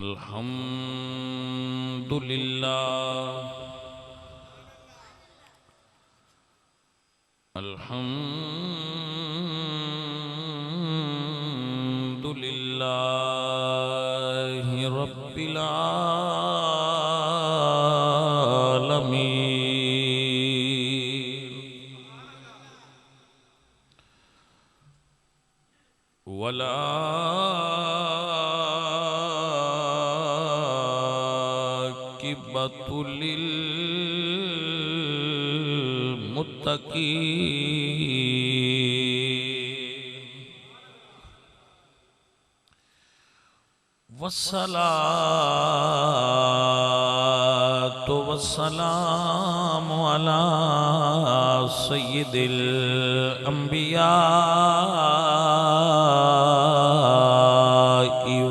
अल्हम्दुलिल्लाहि रब्बिल आलमीन वला आकिबतु लिल मुत्तकीन वस्सलातु वस्सलामु अला सय्यिदिल अंबिया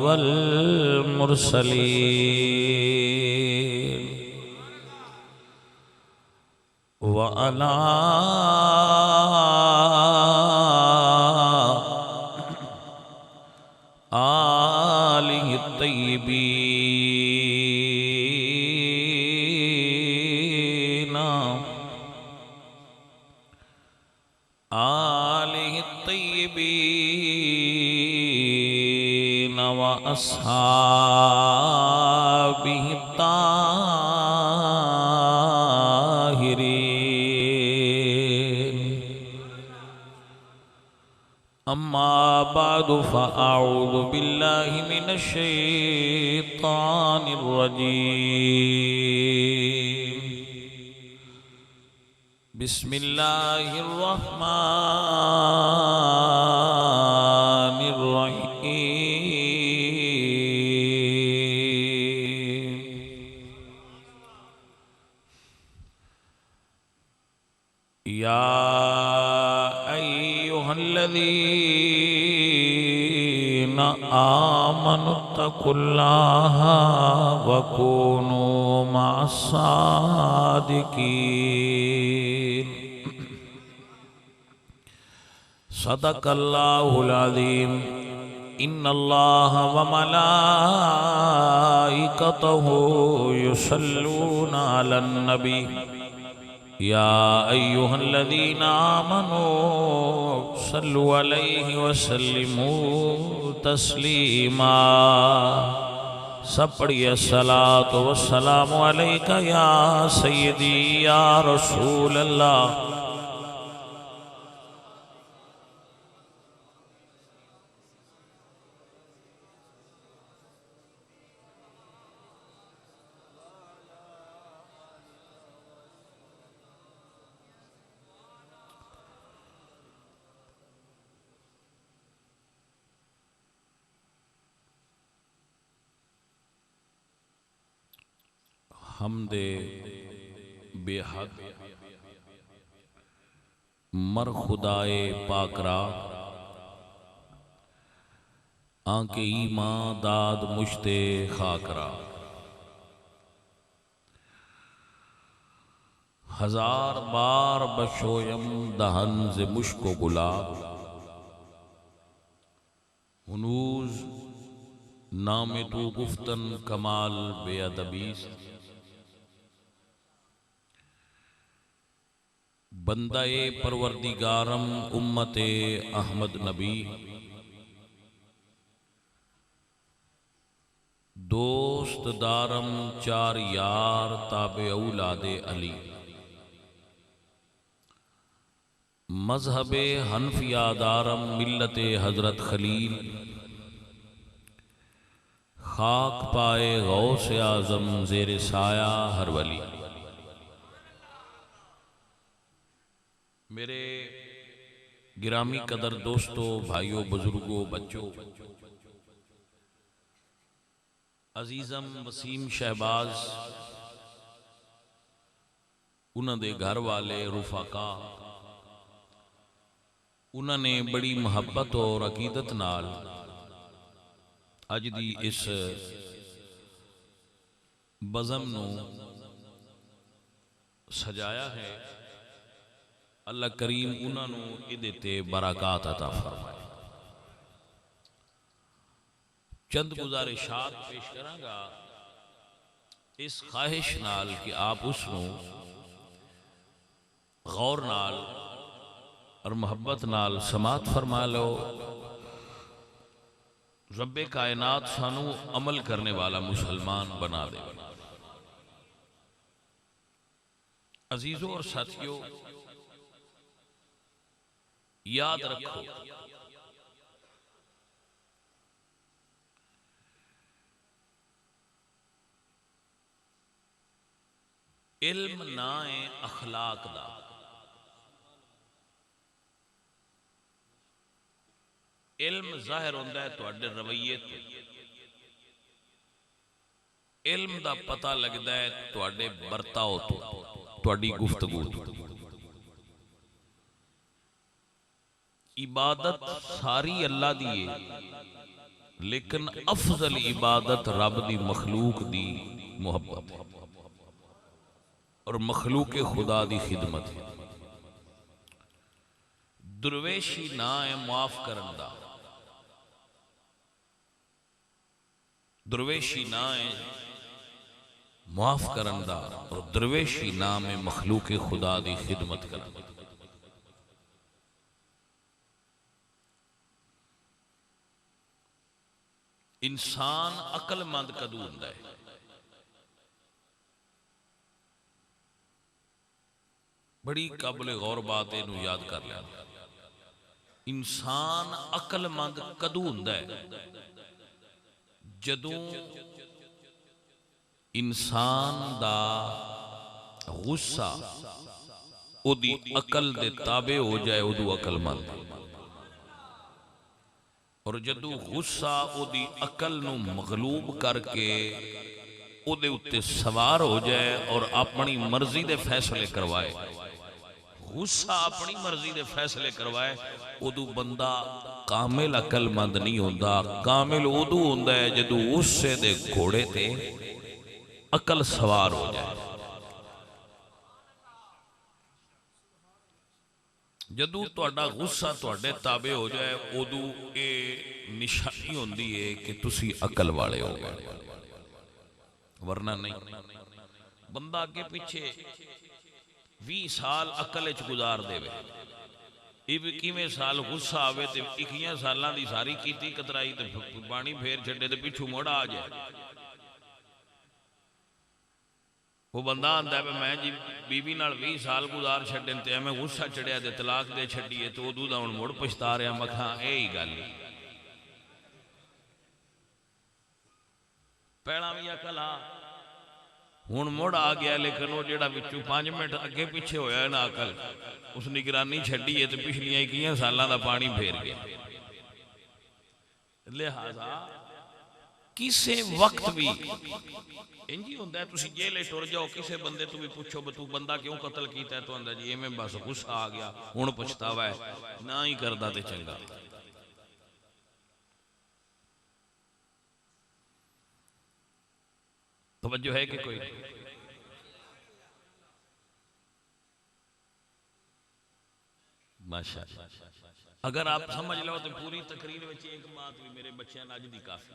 वल मुरसलीन व अला आलिहि तय्यबीन व अस्हाबिहि ताहिरीन अम्मा बादु फ़अऊज़ु बिल्लाहि मिनश शैतानिर रजीम बिस्मिल्लाहिर रहमानिर रहीम या अय्युहल्लज़ीना आमनुत्तकुल्लाहा वकूनू मअस्सादिकीन सदक़ल्लाहुल अज़ीम इन्नल्लाहा व मलाइकतहु युसल्लूना अलन नबी या अय्युहल्लज़ीना आमनू सल्लु अलैहि वसल्लिमू तस्लीमा सब पढ़िए अस्सलातु वस्सलामु अलैका या सय्यदी या रसूल अल्लाह हमदे बेहद मर खुदाए पाकरा आंके ईमा दाद मुश्ते खाकरा हजार बार बशोयम दहन से मुश्को गुलाब हुनूज नामे तू गुफ्तन कमाल बेअदबीस बंदाए परवरदिगारम उम्मते अहमद नबी दोस्त दारम चार यार ताबे औलादे अली मजहबे हनफिया दारम मिल्लते हजरत खलील खाक पाए गौसे आजम जेर साया हर वली मेरे गिरामी कदर दोस्तों भाइयों बुजुर्गों बच्चों अजीजम वसीम शहबाज उन्होंने घर वाले रुफाका उन्होंने बड़ी मुहब्बत और अकीदत नाल अज दी इस बज़म नू सजाया है। अल्लाह करीम उन्होंने इहदे ते बरकत अता फरमाए। चंद गुजारिशात पेश करांगा इस ख्वाहिश नाल कि आप उसनू गौर नाल और मुहब्बत नाल समात फरमा लो। रब्बे कायनात सानू अमल करने वाला मुसलमान बना दे। अजीजों और साथियों, याद रखो इल्म ना है अखलाक दा। इल्म जाहिर होंदा है तुहाडे रवैये तो, इल्म दा पता लगदा है तुहाडे बर्ताव तो, तुहाडी गुफ्तगू तो। इबादत सारी अल्लाह दी है, लेकिन अफजल इबादत रब दी मखलूक दी मुहब्बत है और मखलूक खुदा दी खिदमत है। दुर्वेशी ना है मुआफ करन दा, दुर्वेशी ना है मुआफ करन दा, और दुर्वेशी नाम है मखलूक खुदा दी खिदमत करन दा। इंसान अकलमंद कदू हुंदा है? बड़ी काबिल गौर बात इनू याद कर लेना। इंसान अकलमंद कदू हुंदा है? जदों इंसान दा गुस्सा ओदी अकल दे ताबे हो जाए उदू अकलमंद। और जदों गुस्सा ओदी अकल नू मगलूब करके ओदे उत्ते सवार हो जाए और अपनी मर्जी दे फैसले करवाए, गुस्सा अपनी मर्जी दे फैसले करवाए, उदू बंदा कामिल अकलमंद नहीं होंदा। कामिल उदू होंदा है जदों गुस्से दे घोड़े ते अकल सवार हो जाए। जदों तुहाडा गुस्सा तुहाडे ताबे हो जाए उदू ये निशानी होंदी है कि तुसी अकल वाले हो गए, वरना नहीं। बंदा अगे पीछे 20 साल अकल च गुजार देवे, 21वें साल गुस्सा आवे ते 21 सालां दी सारी कीती कतराई ते पानी फेर छड्डे ते पिछू मुड़ आ जाए। वो बंदा आंदा है मैं जी बीवी नाल 20 साल गुजार छड्डे ते मैं गुस्सा चढ़िया ते तलाक दे छड्डीए तो उदू दा हुण मुड़ पछता रहा। मखा यही गल पहला भी अकल आ हुण मुड़ आ गया, लेकिन वो जेड़ा विचों 5 मिनट अगे पिछे होया ना अकल, उस निगरानी छड्डीए ते पिछलियां 21 सालां दा पानी फेर गया। लिहाजा किसे वक्त भी इंज ही हुंदा है, तुसीं जेल टुर जाओ, किसे बंदे तू भी पुछो तू बंदा क्यों कतल किया, तो आंदा जी इवें बस गुस्सा आ गया, हुण पछतावा है, ना ही करदा ते चंगा। तवज्जो है कि कोई? माशाअल्लाह। अगर आप समझ लो तो पूरी तकरीर में एक बात भी मेरे बच्चों ने अज दी काफी।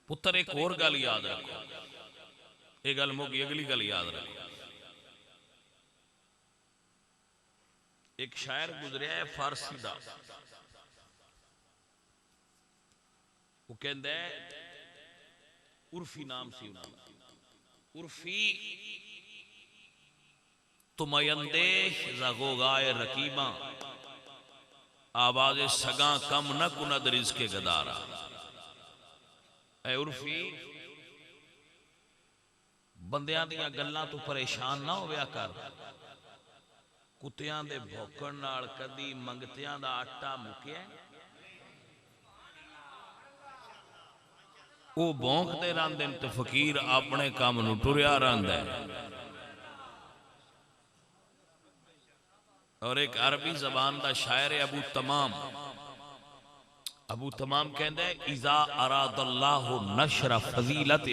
पुत्र एक और गल याद रखो, ये गल मुकी, अगली गल याद रखो। एक शायर गुजरिया है फारसी दा, वो कहंदा है, उर्फी नाम सी उन्हां, उर्फी तुमयंदेश ज़गोगाए रकीबा, आवाज़े सगा कम न कुनद रिज़्क़े गदारा। ऐ उर्फी बंदियां दियां गल्लां तू परेशान ना होया कर, कुत्तियां दे भौंकण नाल कदी मंगतियां दा आटा मुक्या? वो भौंकते रहंदे ते फकीर अपने काम नूं टुरिया रहिंदा है। और एक अरबी जबान का शायर है अबू तमाम, अबू तमाम कहंदा है, इज़ा अरादल्लाहु नशरा फजीलत,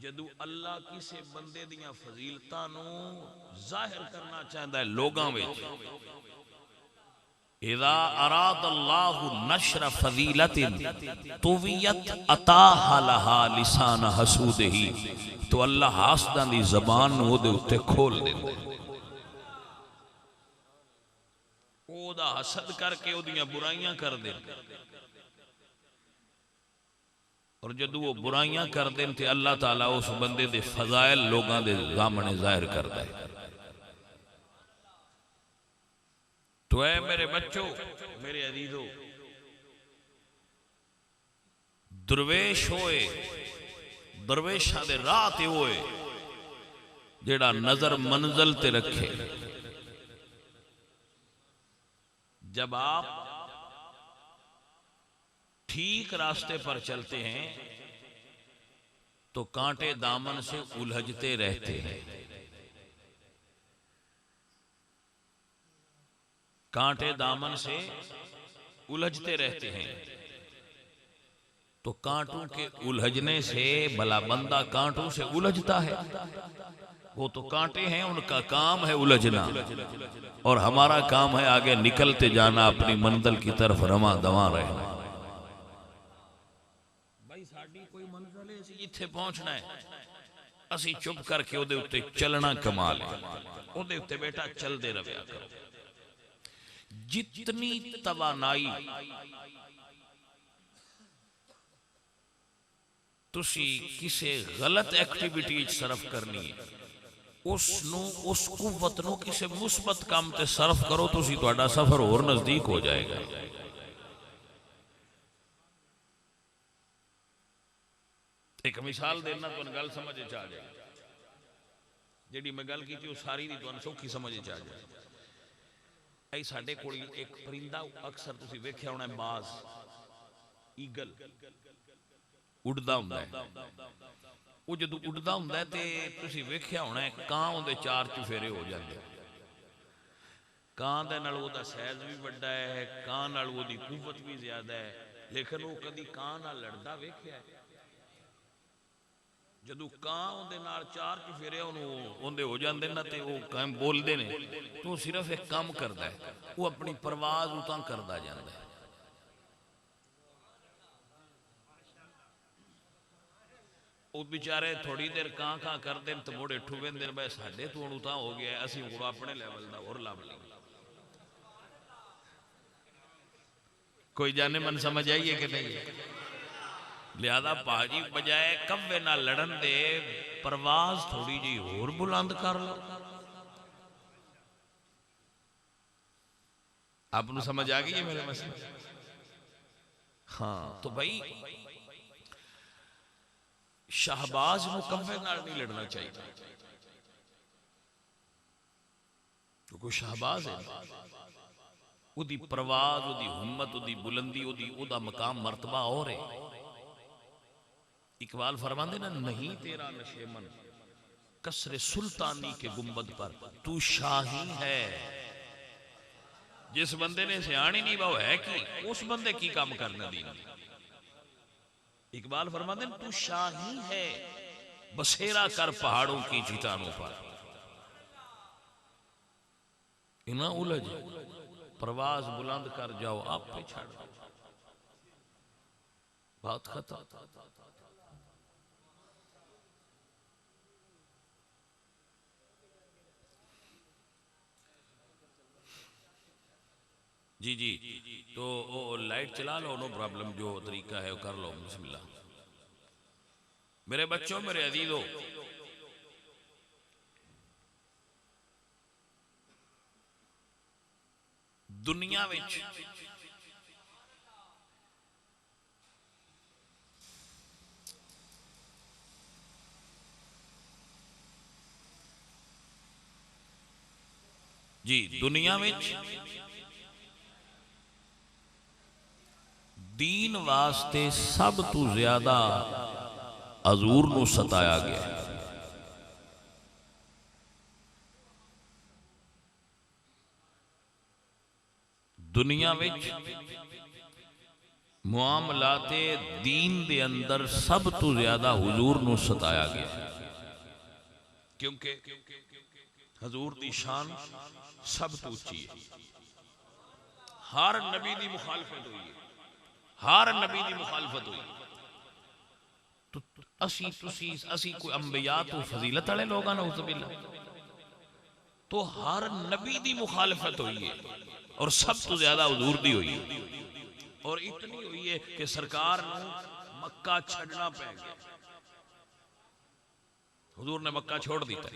जदों अल्लाह किसी बंदे दियां फजीलतां नूं जाहिर करना चाहता है लोगां विच, इज़ा अरादल्लाहु नश्र फज़ीलतिन तुवियत अताहा लहा लिसान हसूदिही, तो अल्लाह हासदां दी ज़बान नूं ओहदे उत्ते खोल देंदा है। ओहदा हसद करके ओहदियां बुराइयां कर देंदा, और जदों वो बुराइयां कर दें तो अल्लाह ताला उस बंदे दे फजाइल लोगां दे सामने जाहिर करता है। तो ऐ मेरे बच्चों, मेरे अजीजों, दरवेश होए, दरवेशा दे राह ते होए जेड़ा नजर मंजिल ते रखे। जब आप ठीक रास्ते पर चलते हैं तो कांटे दामन से उलझते रहते हैं। कांटे दामन से उलझते रहते हैं, तो कांटों के उलझने से भला बंदा कांटों से उलझता है? वो तो कांटे हैं, उनका काम है उलझना, और हमारा काम है आगे निकलते जाना, अपनी मंजिल की तरफ रमा दवा रहना। भाई साडी कोई मंजिल है, असीं जिथे पहुंचना है, असीं चुप करके ओदे उत्ते चलना कमाल है। ओदे उत्ते बेटा चलते रव्या करो। जितनी तवानाई तुसी किसी गलत एक्टिविटी सर्फ करनी है, उस कुव्वत नूं किसी मुस्बत काम ते सर्फ करो, तुसी तुहाडा सफर और नजदीक हो जाएगा। एक मिसाल देना तो गल समझ आ जाए, जिहड़ी मैं गल की वो सारी दी तुहानूं सौखी समझ आ जाए। ऐ साडे कोल एक परिंदा अक्सर तुसी वेख्या होना, बाज ईगल उड़दा हुंदा है। वो जदों उड़दा हुंदा है ते तुसी वेख्या होना कां उहदे चार चुफेरे हो जाते। कां दे नाल ओहदा साइज भी वड्डा है, कां नाल ओहदी कुव्वत भी ज्यादा है, लेकिन वो कदी कां नाल लड़दा वेख्या है? जदों कां उहदे नाल चार चुफेरे उहदे हो जाते ना, तो वो कां बोलते ने, तो सिर्फ एक काम करता है, वो अपनी परवाज उतां करता जाता है। वो बेचारे थोड़ी देर कां कां करते तो मुड़े ठू वेंदे, भाई साडे तो हुण उतां हो गया, असीं हुण अपने लैवल दा होर लभ लईए। कोई जाने मन समझ आई है कि नहीं? लिहाजा भाजी बजाए कव्वे नाल लड़न दे परवाज थोड़ी जी होर बुलंद कर लो। आपनू समझ आ गई है मेरे मसले? हाँ, तो भाई शाहबाज नूं कव्वे नाल नहीं लड़ना चाहिए, क्योंकि शाहबाज है, उदी परवाज, उदी हिम्मत, उदी बुलंदी, उदा मकाम मर्तबा और है। इकबाल फरमाते ना, नहीं तेरा नशेमन कसरे सुल्तानी के गुंबद पर तू शाही है। जिस बंदे ने सियाणी नहीं वो है कि उस बंदे की काम करना दीन। इकबाल फरमाते तू शाही है, बसेरा कर पहाड़ों की चट्टानों पर। इना उलझ, परवाज बुलंद कर जाओ, आप पे छाड़ बात खत्म। जी जी, तो वो लाइट चला लो, नो प्रॉब्लम, जो तरीका है वो कर लो, बिस्मिल्लाह। मेरे बच्चों, मेरे अजीजों, दुनिया विच जी, दुनिया विच दीन वास्ते सब तो ज्यादा हजूर नूं सताया गया। दुनिया विच मुआमलाते दीन दे अंदर सब तो ज्यादा हुजूर नूं सताया गया, क्योंकि हजूर दी शान सब तो उच्ची है। हर नबी की मुखालफत हुई है, हर नबी की मुखालफत हुई। तो असी कोई अंबिया तो फजीलत वाले लोग हैं नऊज़ुबिल्लाह, तो हर नबी की मुखालफत हुई है और सब तो ज्यादा हुजूर दी हुई है। और इतनी हुई है कि सरकार को मक्का छड़ना पै गया, हुजूर ने मक्का छोड़ दिता,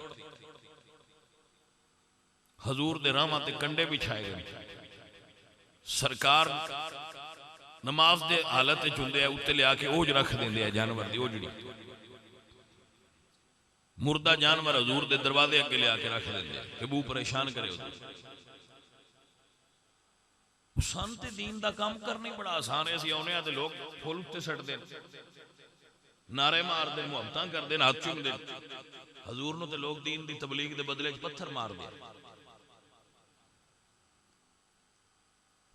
हजूर दे राहां ते कंडे बिछाए गए, सरकार नमाज दे हालत चुंदे उत्ते लिया के ओज रख देंदे आ, जानवर दी ओजड़ी, मुर्दा जानवर हजूर दे दरवाजे अगे लिया के रख देंदे कि बू परेशान करे। सन ते दीन दा काम करना बड़ा आसान है। असीं आउणे आ ते लोग फुल उत्ते सटदे, नारे मारदे, मुहब्बतां करदे, हाथ चूमदे। हजूर नूं ते लोग दीन दी तबलीग दे बदले च पत्थर मारदे।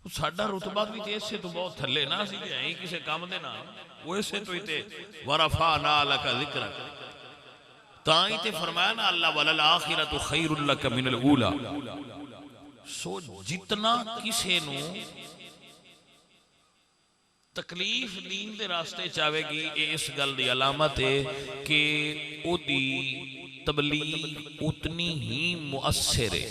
साडा रुतबा भी तो इससे तो बहुत थले ना, असीं है ही किसी काम दे ना, वो इससे तो ही ते वरफअना लका ज़िक्रक, तां ही ते फरमाया ना अल्लाह वलल आखिरतु खैरुल लक मिनल ऊला। सो जितना किसी नू तकलीफ दीन दे रास्ते चावेगी, इस गल दी अलामत है कि ओदी तबलीग उतनी ही मुअस्सिर है।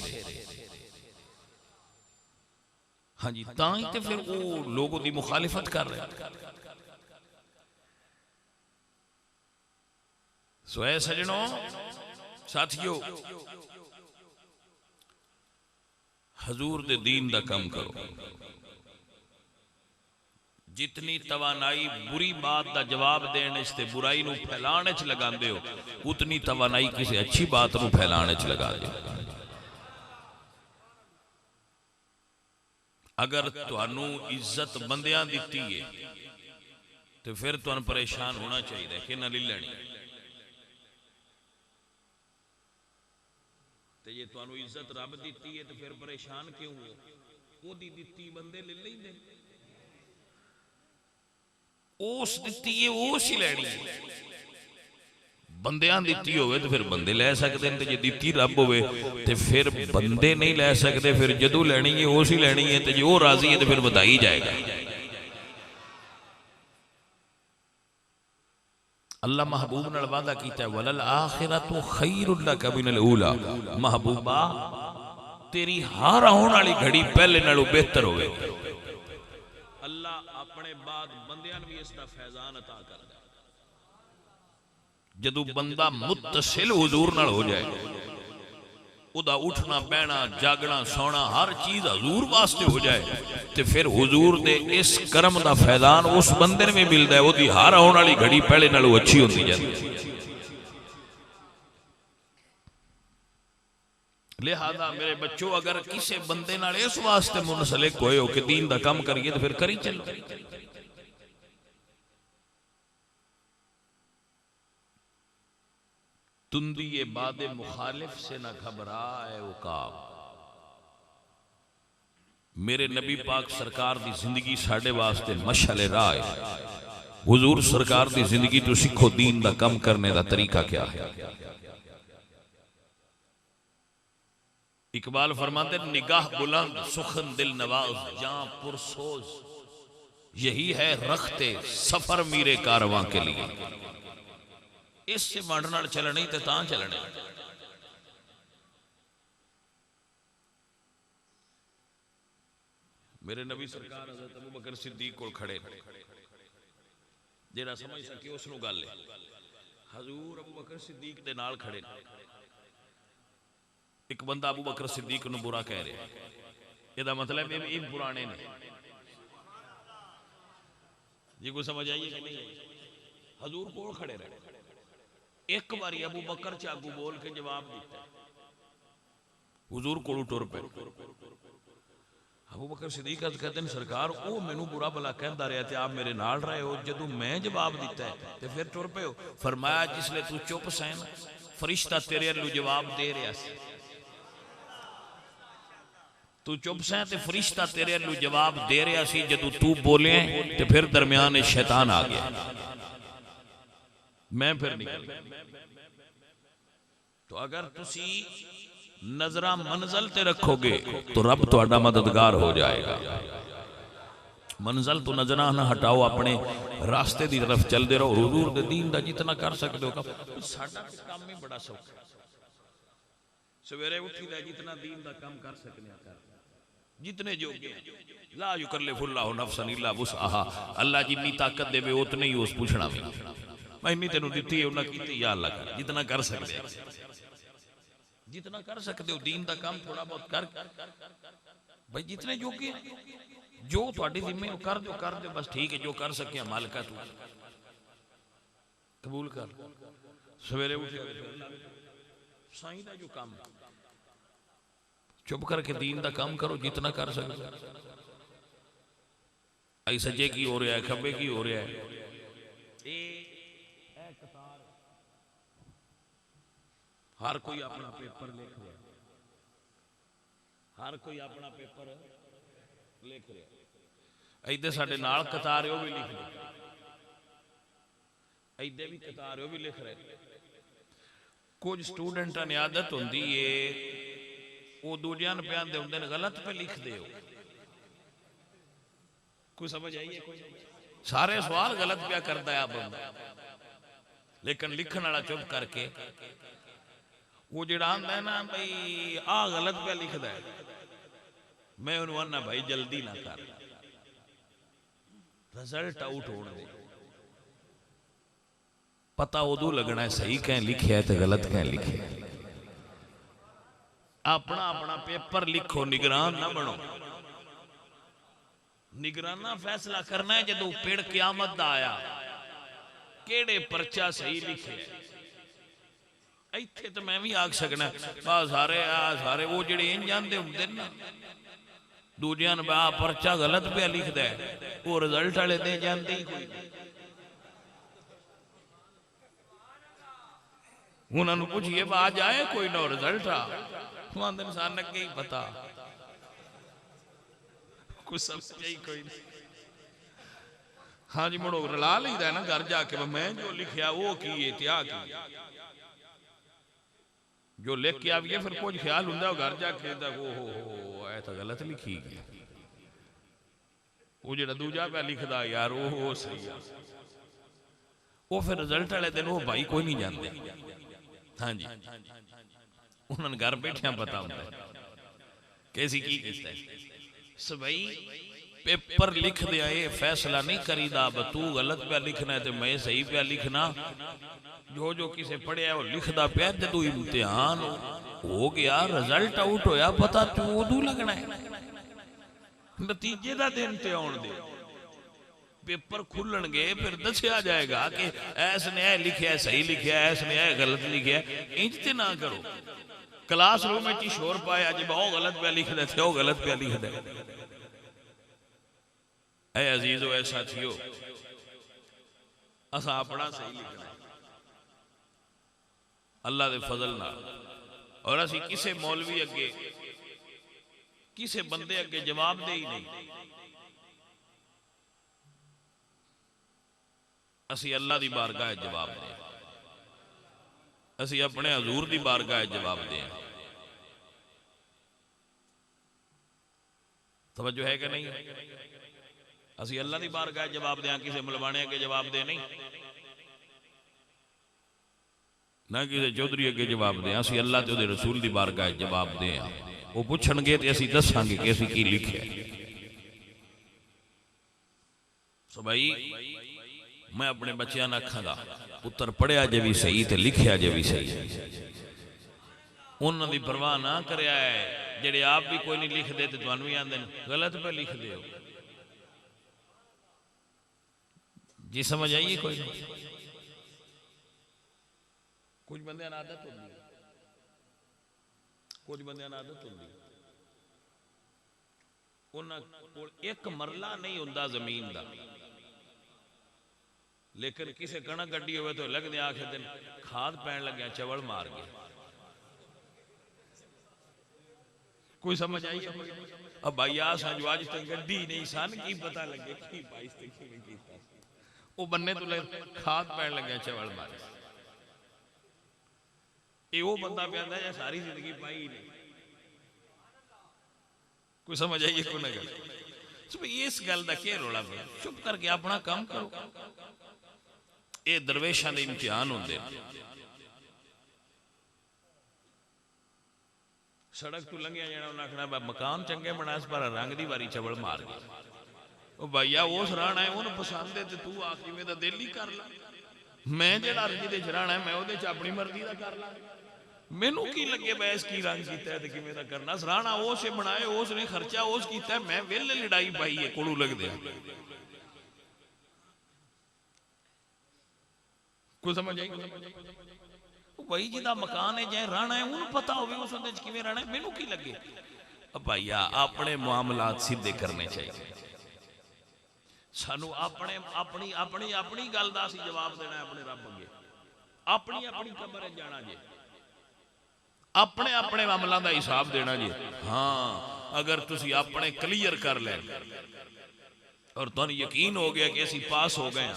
हाँ जी, तां ही ते फिर वो लोगों की मुखालिफत कर रहे। सो है सजनों साथियों, हजूर दे दीन दा काम करो। जितनी तवानाई बुरी बात दा जवाब देने ते बुराई नू फैलाने च लगांदे हो, उतनी तवानाई किसी अच्छी बात नू फैलाने च लगा दो। अगर तुहानू इज्जत बंदियां दिती है तो फिर तुहानू परेशान होना चाहिए कि ना ली लैनी, ते जे तुहानू इज्जत रब दिती है तो फिर परेशान क्यों हो? ओदी दिती बंदे ले लेंदे, उस दिती है उस ही लैनी है। बंदियां दिती होवे तो फिर बंदे लै सकते हैं, जे दिती रब होवे तो फिर बंदे नहीं लै सकते। फिर जदों लैनी है उस ही लैनी है, तो जे वो राजी है तो फिर बताई जाएगा। अल्लाह महबूब नाल वादा कीता वलल आखिरतु खैरुल लक मिनल ऊला, महबूबा तेरी हर आने वाली घड़ी पहले नालों बेहतर होवे। अल्लाह अपने बाद बंदियां नूं भी इसदा फैजान अता कर दे। जदों बंदा मुत्तसिल हुजूर नाल हो जाए, उदा उठना बहना जागना सोना हर चीज हजूर वास्ते हो जाए, तो फिर हुजूर दे इस करम दा फैजान उस बंदे में मिलता है, उसकी हर आने वाली घड़ी पहले नालों अच्छी होती जाती। लिहाजा मेरे बच्चों, अगर किसी बंदे नाल इस वास्ते मुनसलिक होए हो कि दीन दा काम करिए तो फिर करी चलो। तुंदी ये बादे मुखालिफ से ना घबराए उकाब। मेरे नबी पाक सरकार दी जिंदगी साडे वास्ते मशाले राह है। हुजूर सरकार दी जिंदगी तो सीखो दीन दा काम करने दा तरीका क्या है। इकबाल फरमाते निगाह बुलंद सुखन दिल नवाज जां पुरसोज, यही है रखते सफर मीरे कारवां के लिए। इससे वंड नाल चलने ते तां चलने। मेरे नबी सरकार हज़रत अबू बकर सिद्दीक कोल खड़े, जेड़ा समझ सके उसनू गल है। हजूर अबू बकर सिद्दीक दे नाल खड़े, एक बंदा अबू बकर सिद्दीक नू बुरा कह रहा, इसदा मतलब ये पुराने ने जी, कोई समझ आइए कि नहीं? हजूर कोल खड़े रहे, एक बारी अबू बकर चागू बोल के जवाब दिता, हुजूर कोल टुर पे। अबू बकर सिद्दीक कहते हैं सरकार वो मैनू बुरा भला कहता रहा ते आप मेरे नाल रहे हो, जदों मैं जवाब दिता है तो फिर टुर पे हो। फरमाया जिसले तू चुप सैन फरिश्ता तेरे अल्लू जवाब दे रहा सी, तू चुप सैन ते फरिश्ता तेरे अल्लू जवाब दे रहा सी, जदों तू बोले तो फिर दरम्यान शैतान आ गया, मैं फिर निकल गया। तो अगर तुसी नजरा मंजिल ते रखोगे तो रब तुहाडा मददगार हो जाएगा। मंजिल तो नजरा ना हटाओ, अपने रास्ते की तरफ चलते रहो। हुजूर दे दीन दा जितना कर सकते हो। साडा काम ही बड़ा सौखा, सवेरे उठी दा जितना दीन दा काम कर सकने कर, जितने जोगे। ला युकल्लिफुल्लाहु नफ्सन इल्ला वुसअहा, अल्लाह जितनी ताकत देवे उतने ही उस पूछना भी। मैं इन्नी तेनू दित्ती है उन्हें कीती, या अल्लाह कर जितना कर सकते, जितना कर सकते हो दीन दा काम थोड़ा बहुत कर भाई, जितने जोगे जो थोड़ी जिम्मे कर दो बस, ठीक है। जो कर सके मालिका तू कबूल कर। सवेरे उठे साईं दा जो काम, चुप करके दीन दा काम करो जितना कर सकते। आई सज्जे की हो रहा है, खब्बे की हो रहा है। हर कोई अपना पेपर लिख रहा है, हर कोई अपना पेपर लिख रहा है। इधर साडे नाल कतार वो भी लिख रहे, इधर भी कतार वो भी लिख रहे। कुछ स्टूडेंटा ने आदत होंगी है वो दूजिया पे आते होंगे गलत पे लिखते हो। कोई समझ आई है? कोई सारे सवाल गलत पे करता है बंदा, लेकिन लिखने वाला चुप करके वो जड़ा आंदा है ना भाई आ गलत पे लिखता है, मैं उन्होंने आना भाई जल्दी ना कर, रिजल्ट आउट होने दे। पता उदू लगना है सही कह लिखे है तो गलत कह लिखे। अपना अपना पेपर लिखो, निगरान ना बनो। निगराना फैसला करना है जो पेड़ क्यामत दा आया केड़े परचा सही लिखे। इत्थे तो मैं भी आख सकना सारे वो जेड़े इंज आंदे हुंदे ना दूजियां ने परचा गलत पे लिखदा है, वो रिजल्ट वाले दे जांदे ही कोई उन्होंने पूछिए आज आए कोई ना रिजल्ट आंदे इंसान अगे ही पता कुछ समझ ही कोई नहीं। हाँ जी मुड़ो रला लीदा है ना घर जाके मैं जो लिखिया वो की क्या की जो लिख के आविए फिर कुछ ख्याल होंगे घर जाके हो ऐ तो गलत लिखी गई। वो जो दूजा पे लिखता यार वो सही है, वो फिर रिजल्ट वाले दिन वो भाई कोई नहीं जानते। हाँ जी उन्होंने घर बैठे पता होता है कैसी की भाई पेपर लिख दिया ये फैसला नहीं करीदा तू गलत पे लिखना है तो मैं सही पे लिखना। जो जो किसे पढ़िया वो लिखदा पे जो इम्तिहान हो गया रिजल्ट आउट होया पता तू उदू लगना है नतीजे का दिन ते आउण दे। पेपर खुलणगे फिर दसिया जाएगा कि ऐसने ऐ लिखिया सही लिखिया ऐसने ऐ गलत लिखिया। इंज ते ना करो क्लासरूम में शोर पाया जी वो गलत पे लिख दे वो गलत पे लिख दे। ऐ अजीजो ऐ साथियो असा अपना सही लिखना अल्लाह दे फजल नाल, और असी किसे मौलवी अगे किसे बंदे अगे जवाब दे ही नहीं। असी अल्लाह दी बारगाह जवाब दें, असी अपने हजूर दी बारगाह जवाब दें। तवज्जो है कि नहीं? असी अल्लाह दी बारगाह जवाब दें, किसी मलवाने अगे जवाब दे नहीं ना किसी चौधरी अगे जवाब दें। असी अल्लाह ते उहदे रसूल दी बारगाह जवाब दें। वो पूछणगे ते असी दसांगे कि असी की लिखिया। सो भाई मैं अपने बच्चों ने आखांगा पुत्र पढ़िया जे भी सही ते लिखिया जे भी सही। उन्होंने भी परवाह ना करया है जेड़े आप भी कोई नहीं लिखते तो तुहानू भी आंदे गलत पे लिख दे जी। समझ आइए? कोई कुछ बंदे आदत होती, कुछ बंदे आदत होती एक मरला नहीं होंदा जमीन का, लेकिन किसी कणक गड्डी हो तो लगते आखिर दिन खाद पैन लग्या चवल मार गए। कोई समझ आई? अब भाई आ जो अज तक गड्डी नहीं सन की पता लगे की वो बन्ने तो खाद पैन लग्या चवल मार। ये वो बंदा पे आंदा सारी जिंदगी पाई नहीं कोई समझ आइए को ना गल इस गल का क्या रौला पे चुप करके अपना काम करो। ये दरवेशा के इम्तिहान होंगे। सड़क तू लंघिया जाना उन्हें आखना मकान चंगे बना पर रंग की वारी चवल मार गई भैया उस राणा है उन्हें पसंद है तू आखिर में तो दिल ही कर ला मैं जरा जिदे राणा है मैं वो अपनी मर्जी का कर ला मैनू की लगे बैस की रंग किया किमें करना सराहना उस बनाए उसने खर्चा उस किया मैं वेले लड़ाई पाई है कोड़ू लगते कोई समझ आई भाई जिदा मकान है चाहे राणा है उन्हें पता हो उस किमें रहना है मैनू की लगे भैया अपने मामलात सीधे करने चाहिए सानू अपने अपनी अपनी अपनी गल का जवाब देना है अपने रब अगे अपनी अपनी कबर जाना जी अपने अपने मामलों का हिसाब देना जी। हाँ अगर तुसी अपने क्लीयर कर ले और तुम यकीन हो गया कि असी पास हो गए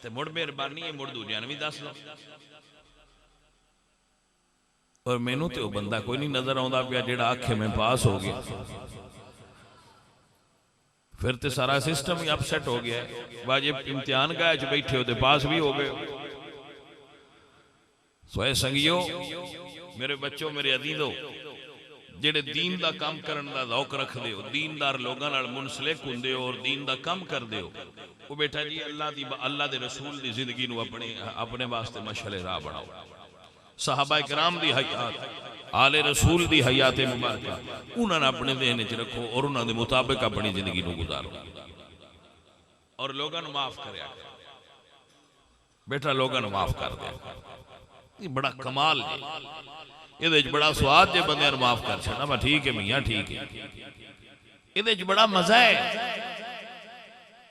तो मुड़ मेहरबानी है मुड़ दूजिया भी दस लो। और मैनू तो बंदा कोई नहीं नजर आता पिया जेड़ा आखे मैं पास हो गया फिर तो सारा सिस्टम ही अपसेट हो गया वाजे इम्तिहान गाह च बैठे हो तो पास भी हो गए। सोए संगियो मेरे बच्चों मेरे अजीजों जेड़े दीन का काम करने का शौक रखते हो दीनदार लोगों नाल मुनसलिक हुंदे हो और दीन का काम करते हो वो बेटा जी अल्लाह दे रसूल की जिंदगी नूं अपने अपने वास्ते मशअले राह बनाओ। सहाबा किराम दी हयात आले रसूल दी हयात मुबारक उन्होंने अपने देन च रखो और उन्होंने मुताबिक अपनी जिंदगी नूं गुजारो और लोगों नूं माफ करया बेटा लोगों नूं माफ कर दिया बड़ा कमाल है ये बड़ा स्वाद जे बंदे माफ कर छना मैं ठीक है मियाँ ठीक है ये बड़ा मजा है।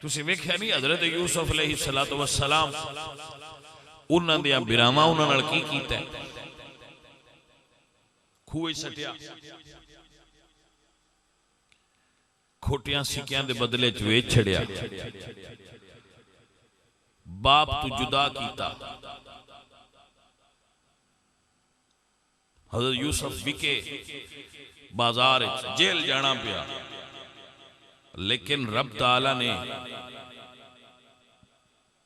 तुसीं वेख्या नहीं हजरत यूसुफ अलैहिस्सलातु वस्सलाम उन्हां दियां बिरावां उन्हां नाल की कीता खूह सटिया खोटियां सिक्कियां दे बदले च वेच छड़िया बाप तू जुदा कीता हज़रत यूसुफ विके बाजार जेल जाना पिया लेकिन रब ताला ने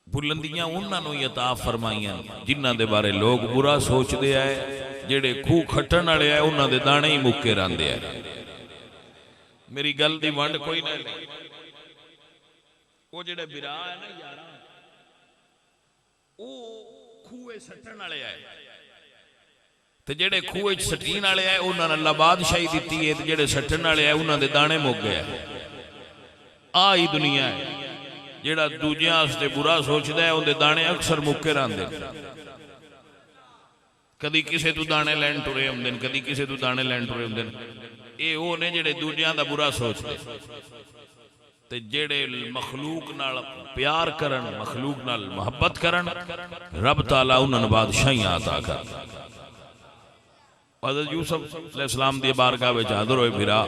बुलंदियां उन्होंने अता फरमाइयां जिन्हां दे बारे लोग बुरा सोचते हैं जेड़े खूह खट्टन वाले है उन्हां दे दाने ही मुक्के रहिंदे हैं। मेरी गल दी वंड कोई ना वो जेड़े बिरा है ना यार वो खूहे सट्टन वाले है ते जेड़े खूह सटीन वाले है उन्होंने अल्लाह बादशाही दी है ते जेड़े सट्टन वाले है उन्हां दे दाने मुक गए। आ ही दुनिया है जेड़ा दूजियां वास्ते बुरा सोचदा है उनके दाने अक्सर मुक्के रहिंदे कदी किसे तू दाने लैन टुरे हुंदे ने कदी किसे तू दाने लैन टुरे हुंदे ने ये वो ने जेड़े दूजियां दा बुरा सोचदे ते जेड़े मखलूक नाल प्यार करन मखलूक नाल मोहब्बत करन रब ताला उन्हां बादशाहियां अता कर। हज़रत यूसुफ अलैहिस्सलाम दी बारगाह विच हाज़र होए फिरा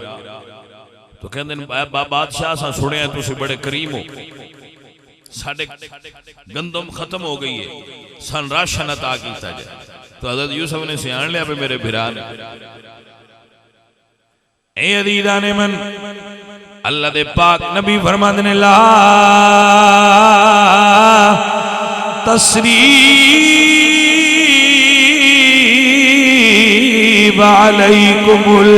तो कहंदे ने बादशाह सा सुनिया तुसीं बड़े करीम हो साडे गंदम खत्म हो गई है सन राशन अता कीता जाए। तो हज़रत यूसुफ ने सियाण लिया पे मेरे फिरा ने ए अदीदा ने मन अल्लाह दे पाक नबी फरमांदे ने ला तस्रीब अलैकुमुल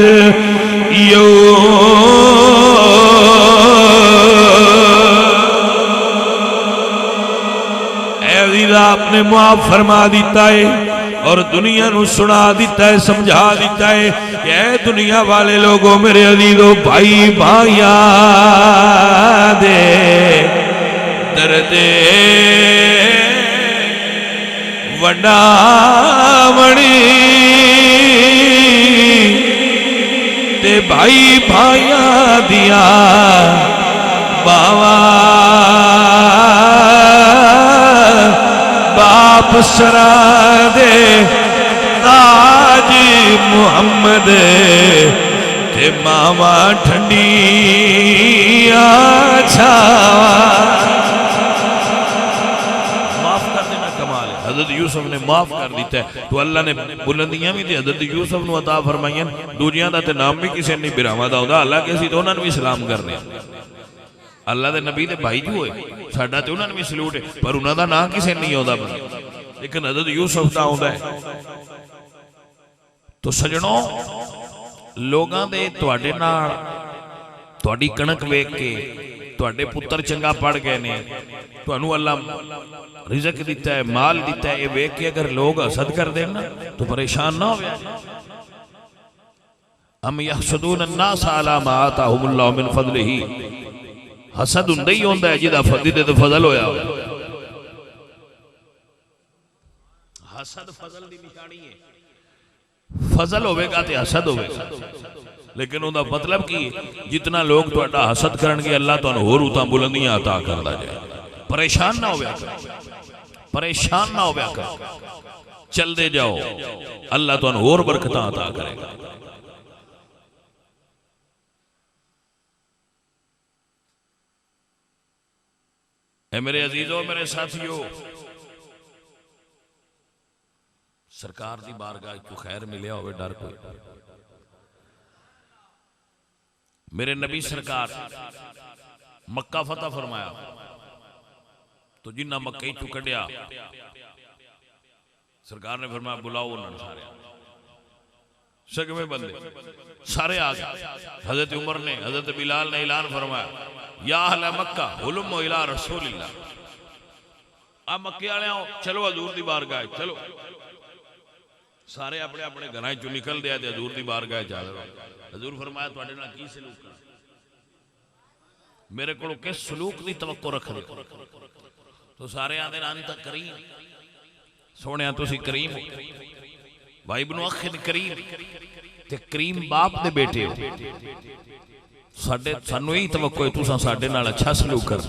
आपने मुआफ फरमा दिता है और दुनिया नू सुना दिता है समझा दिता है कि दुनिया वाले लोगों मेरे अजीजों भाई भाइया दे दर्दे वडावणी ते भाई भाइया दिया बावा बाप सरा दे ताज मुहम्मद ते मामा ठंडी छावा माफ कर देना कमाल है। हजरत यूसुफ ने माफ कर दिता है। तो अल्लाह ने बुलंदियां भी हजरत यूसुफ को अता फरमाइयां, दूजियां दा ते नाम भी किसी नहीं बिरावां दा हुंदा, हालांकि असीं तो उन्हां नूं भी सलाम कर रहे हैं। अल्लाह दे नबी दे भाई जो होए साडा ते उन्हां नूं भी सलूट है, पर उन्हां दा नाम किसी नहीं आउंदा, लेकिन हजरत यूसुफ दा आउंदा है। तो सजणों, लोगां दे तुहाडे नाल तुहाडी कणक वेख के तुहाडे पुत्र चंगा पढ़ गए ने, तुहानू अल्लाह रिज़क दिता है, माल दिता है, ये वेख के अगर लोग हसद कर देन ना तो परेशान ना होवे। अम यहसदून अन्नास अला मा आताहुमुल्लाहु मिन फज़लिही, हसद हुंदा ही हुंदा है जिहदा फजल होया। हसद फजल दी निशानी है, फजल होवेगा ते हसद होवेगा, लेकिन उनका मतलब की जितना लोग तुहाडा हसद करनगे अल्लाह तुहानू होर उतां बुलंदियां अता करदा जाए। परेशान ना होवे, परेशान ना होवे, चलते जाओ, अल्लाह तुहानू होर बरकतां अता करेगा। ए मेरे अजीजों, मेरे साथियों, सरकार दी बारगाह को खैर मिलिया होवे, डर कोई। मेरे नबी सरकार मक्का फतह फरमाया तो जिन्ना मक्के चू कढ़िया सरकार ने फरमाया बुलाओ उन्होंने सारे सगवे बंदे सारे आ गए। हजरत उमर ने, हजरत बिलाल ने ऐलान फरमाया, या अहले मक्का हुलुम इला रसूलिल्लाह, आ मक्के वाले आओ, चलो हजूर दी बारगाह, चलो। सारे अपने अपने घर चो निकल दिया, हजूर दी बारगाह जा रहे। हजूर फरमाया तुहाडे नाल की सलूक कर, मेरे को किस सलूक की तवक्को रख दे। तो सारे आंदे अंत करीम, सोने तुसी करीम हो, भाई इब्न अख करीम ते करीम बाप दे बेटे हो, साडे सानू यही तवक्को है तुसां साडे नाल अच्छा सलूक कर।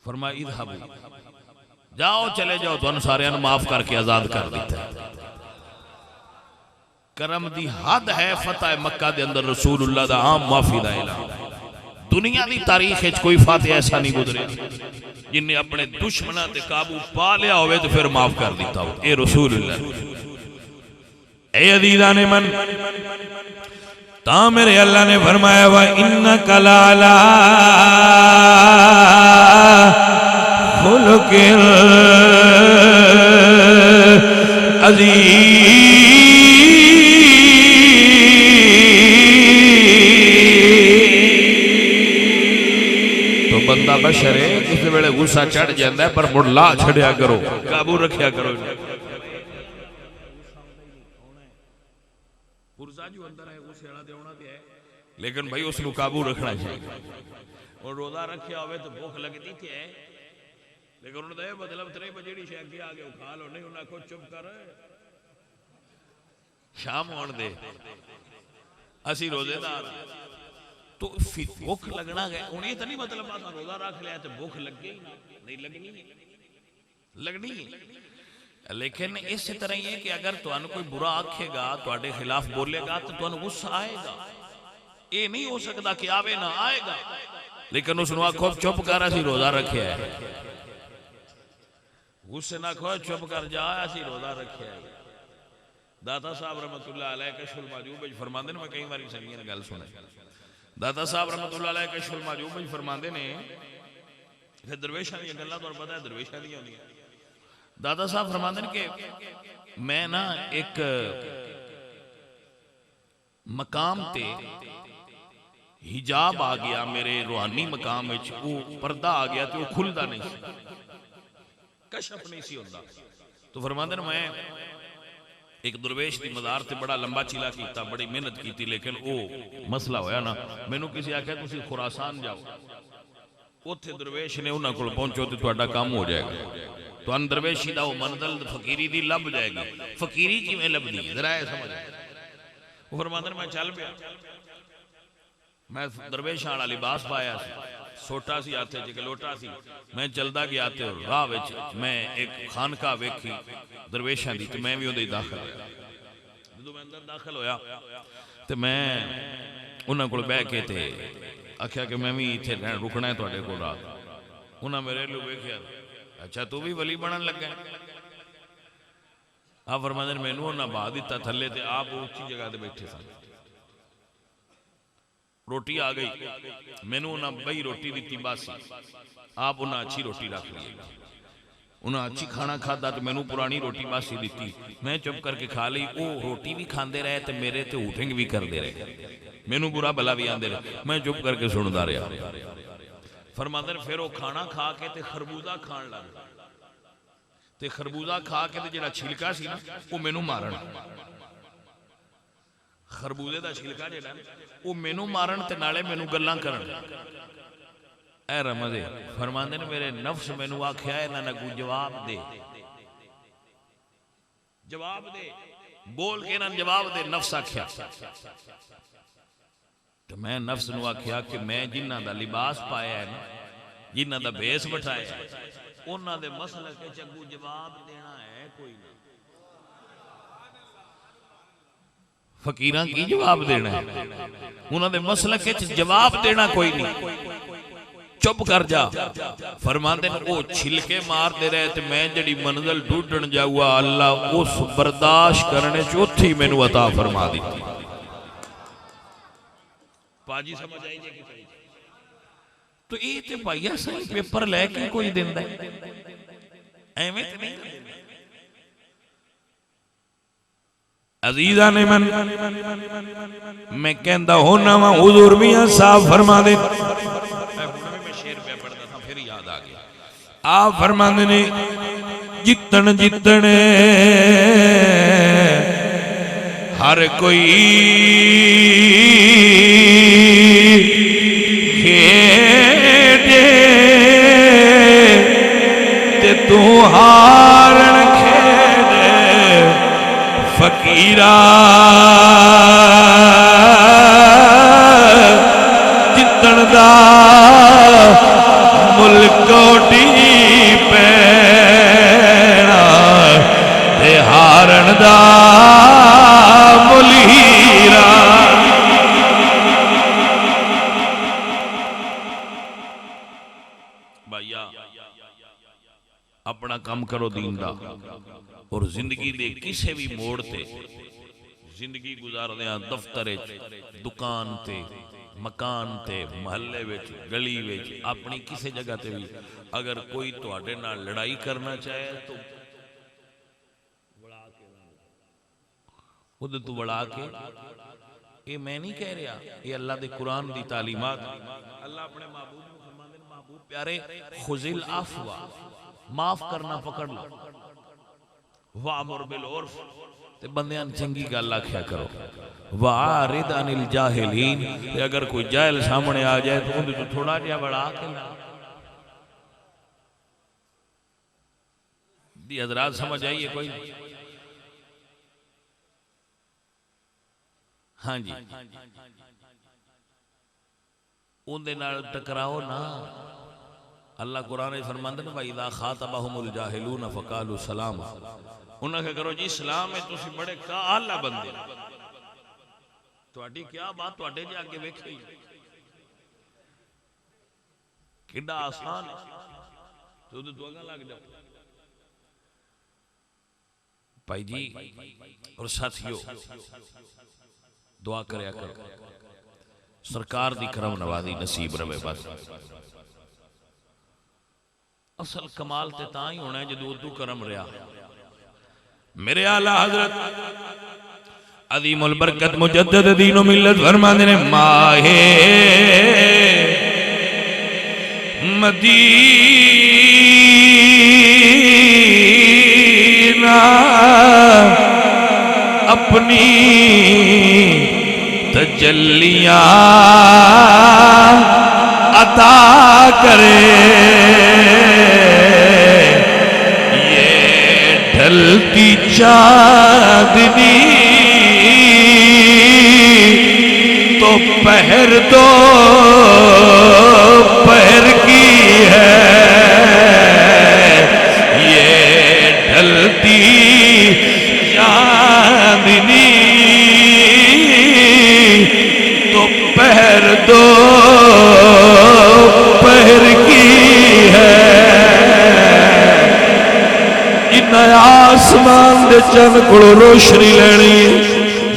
फरमाया इज़हबू, जाओ चले जाओ, तुहानू सारियां नू माफ करके आजाद कर दिता। करम दी हद है फतह मक्का दे अंदर रसूलुल्लाह दा आम माफी दा ऐलान। दुनिया दी तारीख विच कोई फातिह ऐसा नहीं गुजरे जिन्हें अपने दुश्मनां ते काबू पा लिया होवे तो फिर माफ कर दिता हो। ए रसूलुल्लाह, ए अजीज़ान मन, ता मेरे अल्लाह ने फरमाया वा इन्नका लअला खुलुकिल अज़ीज़। बंदा बशर है, किसी वेले गुस्सा चढ़ जाता है, पर मुड़ ला छड़िया करो, काबू रखिया करो। लेकिन भाई उसको काबू रखना चाहिए। और रोजा रखिया हो तो भूख लगती थी है, लेकिन उन्होंने मतलब 3 बजे दी शे अगे आ गए खा लो, नहीं उन्हें आखो चुप कर, शाम होने दे, असी रोजेदार। तो भूख लगना है उन्हें तो नहीं मतलब रोजा रख लिया तो भूख लग गई, नहीं लगनी है, लगनी है। लेकिन इस तरह ही है कि अगर तुहानू कोई बुरा आखेगा, तुहाडे खिलाफ बोलेगा तो तुहानू गुस्सा आएगा। ये नहीं हो सकता कि आवे ना, आएगा, लेकिन उसको आखो चुप कर, असी रोजा रखे है। गुस्से ना खो, चुप कर जा, असी रोजा रखे है। दाता साहब रहमतुल्लाह अलैह कशफुल माजूब विच फरमांदे ने, मैं कई बार संगियां गल सुनी, दाता साहब रहमतुल्लाह अलैह कशफुल माजूब विच फरमांदे ने, फिर दरवेशां दी गल्लां तुहानू पता है दरवेशां दी होंदियां। दाता साहब फरमांदे ने कि मैं ना एक मकाम ते हिजाब आ गया, मेरे रूहानी मकाम विच वो पर्दा आ गया तो खुलदा नहीं सी, कशफ नहीं सी होंदा। तो फरमांदे ने मैं एक दरवेश की मज़ार से बड़ा लंबा चीला किया, बड़ी मेहनत की, लेकिन वो मसला होया ना, मैनू किसी आख्या तुसीं खुरासान जाओ, उत्थे दरवेश ने उन्हां कोल पहुंचो तो तुहाडा काम हो जाएगा, तो दरवेशी दा वो मंजिल फकीरी दी लभ जाएगी। फकीरी किवें लभदी है जरा समझ। वो फरमांदे मैं चल पिया, मैं दरवेश वाला लिबास पाया, सोटा सी हाथ च लोटा सी, मैं चलदा गया तो राह विच मैं एक खानका वेखी दरवेशां दी, तो मैं भी उहदे दाखिल होया। जदों मैं अंदर दाखिल होया तो मैं उन्हां कोल बह के ते आख्या कि मैं भी इत्थे रुकना है तुहाडे कोल रात। उन्हां मेरे लू वेखिया, अच्छा तू भी वली बनन लगा। आप फरमाते ने मैनू उन्हें बहा दिता थले ते आप उच्ची जगह ते बैठे सन। रोटी आ गई, मैनू उन्हें बई रोटी दी बासी, आप उन्हें अच्छी रोटी रख ली, उन्हें अच्छी खाना खादा तो मैनू पुरानी रोटी बासी दी, मैं चुप करके खा ली। वो रोटी भी खाते रहे तो मेरे ते ऊठिंग भी करते रहे, मैनू बुरा भला भी आते रहे, मैं चुप करके सुनता रहा। फरमाते ने फिर वो खाना खा के ते खरबूजा खान लग, ते खरबूजा खा के ते जिहड़ा छिलका सी ना वो मैनू मारन, खरबूजे का छिलका जिहड़ा वो मैनू मारन ते नाले मैनू गल्लां करन। ऐ रमज़े फरमांदे ने मेरे नफ्स मैनू आख्या इन्हां ने कोई जवाब दे, जवाब दे, बोल के इन्हां जवाब दे। नफ्स आख्या तो मैं नफ्स नू आख्या कि मैं जिन्हां दा लिबास पाया है ना, जिन्हां दा भेस बिठाया है, उन्हां दे मसले के चंगू जवाब देना है कोई ना। फकीरां की जवाब देना है, उन्हां दे मसले के जवाब देना कोई नहीं, चुप कर जा। फरमाते ने वो छिलके मारते रहे तो मैं जड़ी मंजिल ढूंढन जाऊआ अल्लाह उस बर्दाश्त करने चौथी मैनू अता फरमा दी। पाजी समझ आई जे कि तो ये ते भाईया सही पेपर लेके कोई दिंदा है, एवें ते नहीं। अजीजा ने मन मैं कहंदा होना वा हुजूर मियां साहब फरमा दे, मैं शेर पे पढ़दा था फिर याद आ गया। आप फरमांदे ने जितन जितने हर कोई खेडे ते तू हारण खेडे फकीरा जितन दा मुल्कोटी पैना ते हारण दा मुलीरा। भैया अपना काम करो दीन दा, और जिंदगी दे किसी भी मोड़ ते जिंदगी गुजारदे दफ्तर दुकान ते मकान ते महल्ले विच गली विच अपनी किसी जगह ते भी अगर कोई तुहाडे नाल लड़ाई करना चाहे तो खुद तू बढ़ा के, ये मैं नहीं कह रहा, ये अल्लाह दे कुरान दी तालीमात। अल्लाह अपने महबूब को फरमाते हैं महबूब प्यारे खुजिल अफवा, माफ करना पकड़ लो, वामुर बिल उर्फ ते बंदियां चंगी गल आख्या करो, वारिद अनिल जाहिलीन, अगर कोई जाहिल सामने आ जाए तो उन्हें तो थोड़ा जिहा बढ़ा के दी। हजरात समझ आइए कोई? हाँ जी, उनदे नाल टकराओ ना। अल्लाह कुरान में फरमांदे ने वइदा खातबहुमुल जाहिलून फकालू सलाम, उन्हें करो जी सलाम है, तुसी बड़े आला बंदे, तुहाडी क्या बात तुहाडे जे आगे वेखी किड्डा आसान है, तो अगा लग जाओ। भाई जी और साथियों दुआ करया करो सरकार दी करम नवाजी नसीब रवे। बस असल कमाल ते तां ही होना है जदों उदू करम रहा। मेरे आला हजरत अजीमुल बरकत मुजद्दिद दीनो मिल्लत फरमाते ने माहे मदीना अपनी तजल्लियां अता करे, ये ढलती चांदनी तो पहर दो पहर की है, ये ढलती चांदनी तो पहर दो पहर की है। नया आसमान दे चन को रोशनी लेनी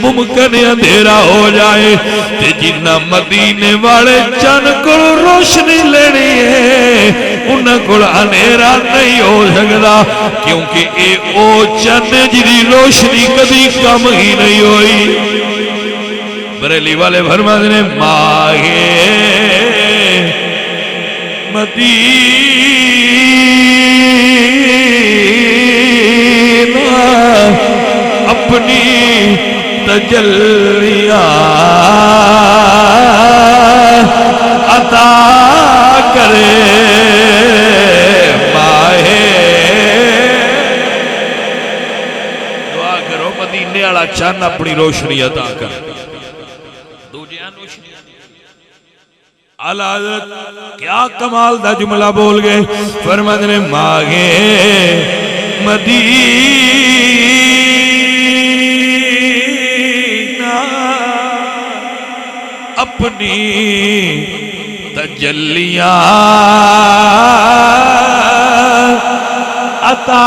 मुमकिन अंधेरा हो जाए ते जिन्ना मदीने वाले चन को रोशनी लेनी है उन्हां कोल अंधेरा नहीं हो सकता क्योंकि ये ओ चन जिहदी रोशनी कभी कम ही नहीं हुई। बरेली वाले फरमाते ने माहे मदीना अपनी तजल्लियां अता करे माहे। दुआ करो मदीने वाला चन अपनी रोशनी अता करे। आला हज़रत क्या कमाल दा जुमला बोल गए फरमाते ने मांगे मदीना अपनी तजल्लियां अता